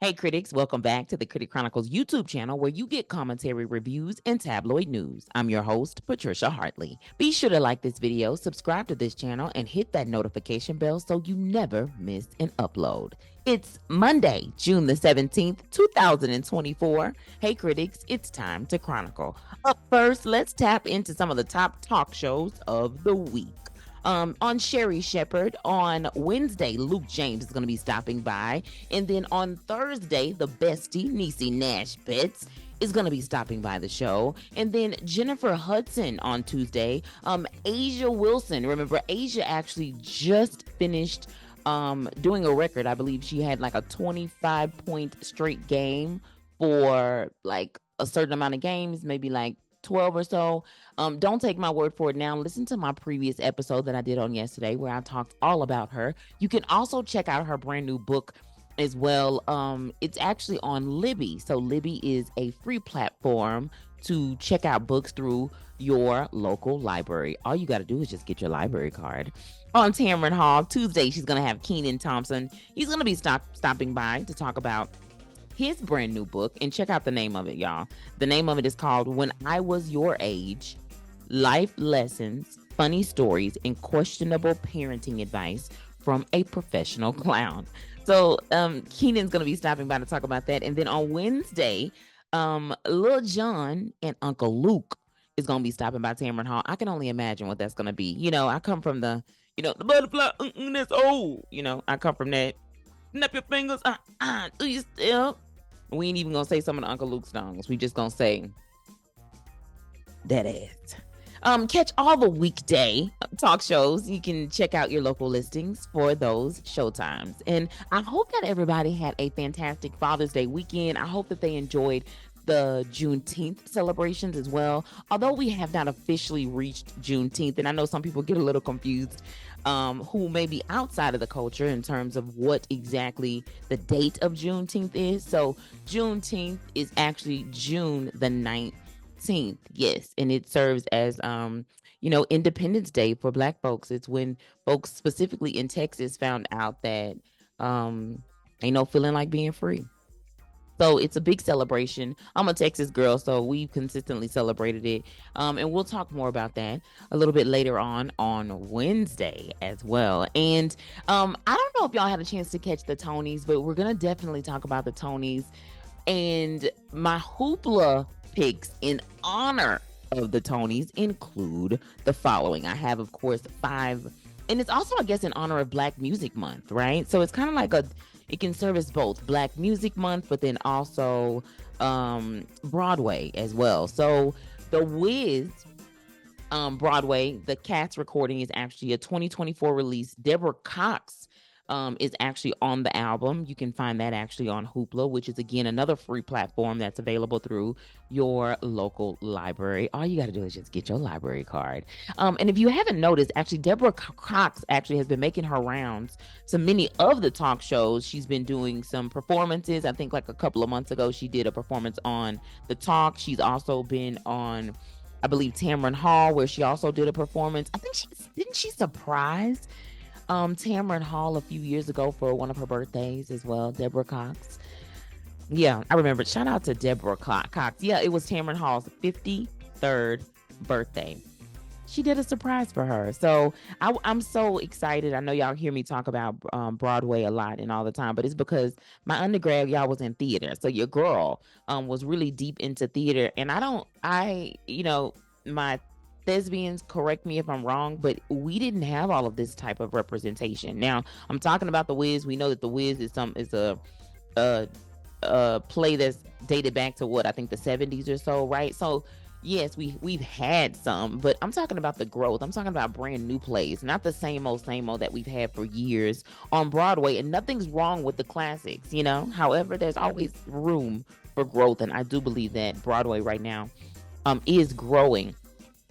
Hey, critics, welcome back to the Critic Chronicles YouTube channel where you get commentary, reviews, and tabloid news. I'm your host, Patricia Hartley. Be sure to like this video, subscribe to this channel, and hit that notification bell so you never miss an upload. It's Monday, June the 17th, 2024. Hey, critics, it's time to chronicle. Up first, let's tap into some of the top talk shows of the week. On Sherry Shepherd on Wednesday, Luke James is going to be stopping by. And then on Thursday, the bestie, Niecy Nash Betts, is going to be stopping by the show. And then Jennifer Hudson on Tuesday. Asia Wilson. Remember, Asia actually just finished doing a record. I believe she had like a 25-point straight game for like a certain amount of games, maybe like 12 or so. Don't take my word for it now. Listen to my previous episode that I did on yesterday where I talked all about her. You can also check out her brand new book as well. It's actually on Libby. So Libby is a free platform to check out books through your local library. All you got to do is just get your library card. On Tamron Hall, Tuesday, she's going to have Keenan Thompson. He's going to be stopping by to talk about his brand new book, and check out the name of it, y'all. The name of it is called When I Was Your Age, Life Lessons, Funny Stories, and Questionable Parenting Advice from a Professional Clown. So Keenan's going to be stopping by to talk about that. And then on Wednesday, Lil Jon and Uncle Luke is going to be stopping by Tamron Hall. I can only imagine what that's going to be. You know, I come from the butterfly, that's old. You know, I come from that. Snap your fingers, do you still? We ain't even gonna say some of the Uncle Luke songs. We just gonna say that ass. Catch all the weekday talk shows. You can check out your local listings for those showtimes. And I hope that everybody had a fantastic Father's Day weekend. I hope that they enjoyed the Juneteenth celebrations as well. Although we have not officially reached Juneteenth, and I know some people get a little confused who may be outside of the culture in terms of what exactly the date of Juneteenth is. So Juneteenth is actually June the 19th. Yes. And it serves as, Independence Day for Black folks. It's when folks specifically in Texas found out that ain't no feeling like being free. So it's a big celebration. I'm a Texas girl, so we've consistently celebrated it. And we'll talk more about that a little bit later on Wednesday as well. And I don't know if y'all had a chance to catch the Tonys, but we're going to definitely talk about the Tonys. And my hoopla picks in honor of the Tonys include the following. I have, of course, 5. And it's also, I guess, in honor of Black Music Month, right? So it's kind of like it can service both Black Music Month, but then also Broadway as well. So The Wiz, Broadway, the cast recording is actually a 2024 release. Deborah Cox is actually on the album. You can find that actually on Hoopla, which is, again, another free platform that's available through your local library. All you got to do is just get your library card. And if you haven't noticed, actually, Deborah Cox actually has been making her rounds to many of the talk shows. She's been doing some performances. I think like a couple of months ago, she did a performance on The Talk. She's also been on, I believe, Tamron Hall, where she also did a performance. I think didn't she surprise Tamron Hall a few years ago for one of her birthdays as well, Deborah Cox. Yeah, I remember. Shout out to Deborah Cox. Yeah, it was Tamron Hall's 53rd birthday. She did a surprise for her. So I'm so excited. I know y'all hear me talk about Broadway a lot and all the time, but it's because my undergrad, y'all, was in theater. So your girl was really deep into theater. And my thespians, correct me if I'm wrong, but we didn't have all of this type of representation. Now, I'm talking about The Wiz. We know that The Wiz is a play that's dated back to what I think the 70s or so, right? So yes, we've had some, but I'm talking about the growth. I'm talking about brand new plays, not the same old that we've had for years on Broadway. And nothing's wrong with the classics, However, there's always room for growth, and I do believe that Broadway right now is growing.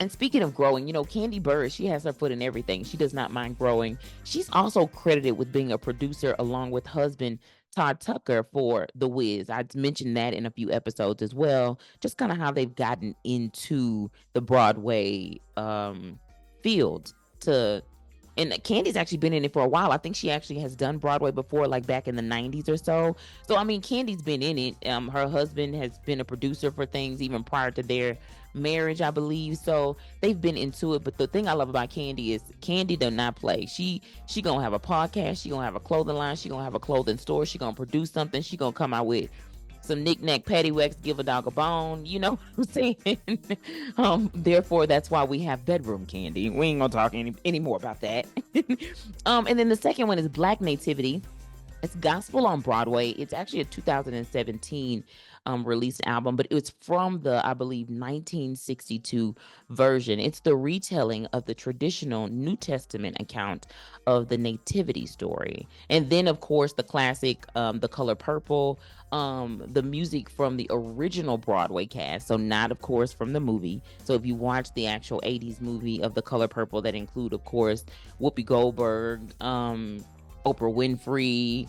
And speaking of growing, Candy Burr, she has her foot in everything. She does not mind growing. She's also credited with being a producer along with husband Todd Tucker for The Wiz. I mentioned that in a few episodes as well, just kind of how they've gotten into the Broadway field to And Candy's actually been in it for a while. I think she actually has done Broadway before, like back in the 90s or so. So, I mean, Candy's been in it. Her husband has been a producer for things even prior to their marriage, I believe. So they've been into it. But the thing I love about Candy is Candy does not play. She gonna have a podcast. She gonna have a clothing line. She gonna have a clothing store. She gonna produce something. She gonna come out with some knick-knack paddywhacks, give a dog a bone, you know what I'm saying? Therefore, that's why we have bedroom Candy. We ain't gonna talk any more about that. And then the second one is Black Nativity. It's gospel on Broadway. It's actually a 2017 released album, but it's from the, I believe, 1962 version. It's the retelling of the traditional New Testament account of the nativity story. And then, of course, the classic, The Color Purple, the music from the original Broadway cast. So not, of course, from the movie. So if you watch the actual 80s movie of The Color Purple, that include, of course, Whoopi Goldberg, Oprah Winfrey,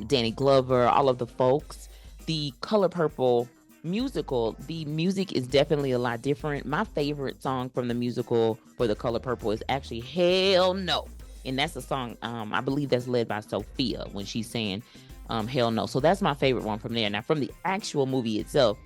Danny Glover, all of the folks. The Color Purple musical, the music is definitely a lot different. My favorite song from the musical for The Color Purple is actually Hell No. And that's a song, I believe that's led by Sophia when she's saying Hell No. So that's my favorite one from there. Now, from the actual movie itself,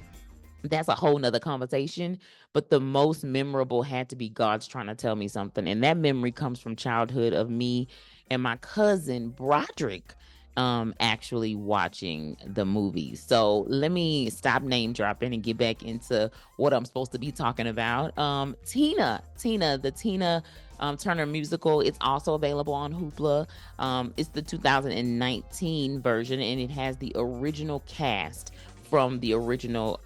that's a whole nother conversation, but the most memorable had to be God's Trying to Tell Me Something. And that memory comes from childhood of me and my cousin Broderick actually watching the movie. So let me stop name dropping and get back into what I'm supposed to be talking about. Tina, the Tina Turner musical. It's also available on Hoopla. It's the 2019 version, and it has the original cast from the original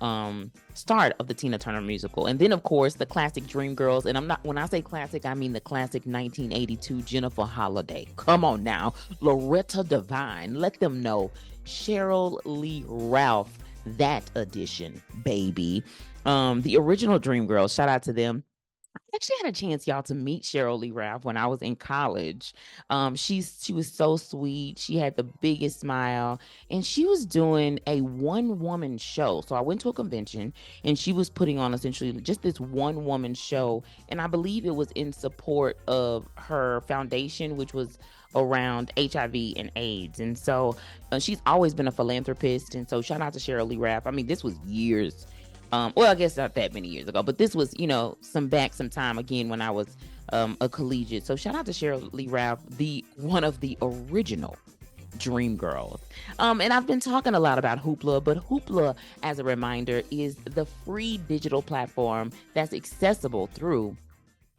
start of the Tina Turner musical. And then, of course, the classic Dreamgirls. And when I say classic, I mean the classic 1982 Jennifer Holliday. Come on now. Loretta Devine. Let them know. Cheryl Lee Ralph, that edition, baby. The original Dreamgirls, shout out to them. I actually had a chance, y'all, to meet Cheryl Lee Ralph when I was in college. She was so sweet. She had the biggest smile, and she was doing a one-woman show. So I went to a convention, and she was putting on essentially just this one-woman show, and I believe it was in support of her foundation, which was around HIV and AIDS. And so she's always been a philanthropist, and so shout out to Cheryl Lee Ralph. I mean, this was years. Well, I guess not that many years ago, but this was, some time again when I was a collegiate. So shout out to Cheryl Lee Ralph, one of the original Dreamgirls. And I've been talking a lot about Hoopla, but Hoopla, as a reminder, is the free digital platform that's accessible through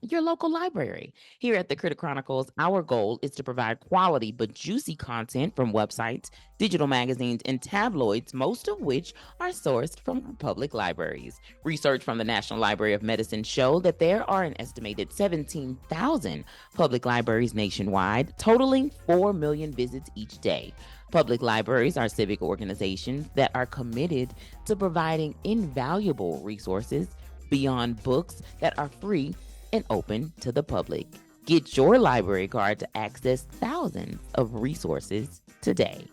your local library. Here at the Critic Chronicles, our goal is to provide quality but juicy content from websites, digital magazines, and tabloids, most of which are sourced from public libraries. Research from the National Library of Medicine show that there are an estimated 17,000 public libraries nationwide, totaling 4 million visits each day. Public libraries are civic organizations that are committed to providing invaluable resources beyond books that are free and open to the public. Get your library card to access thousands of resources today.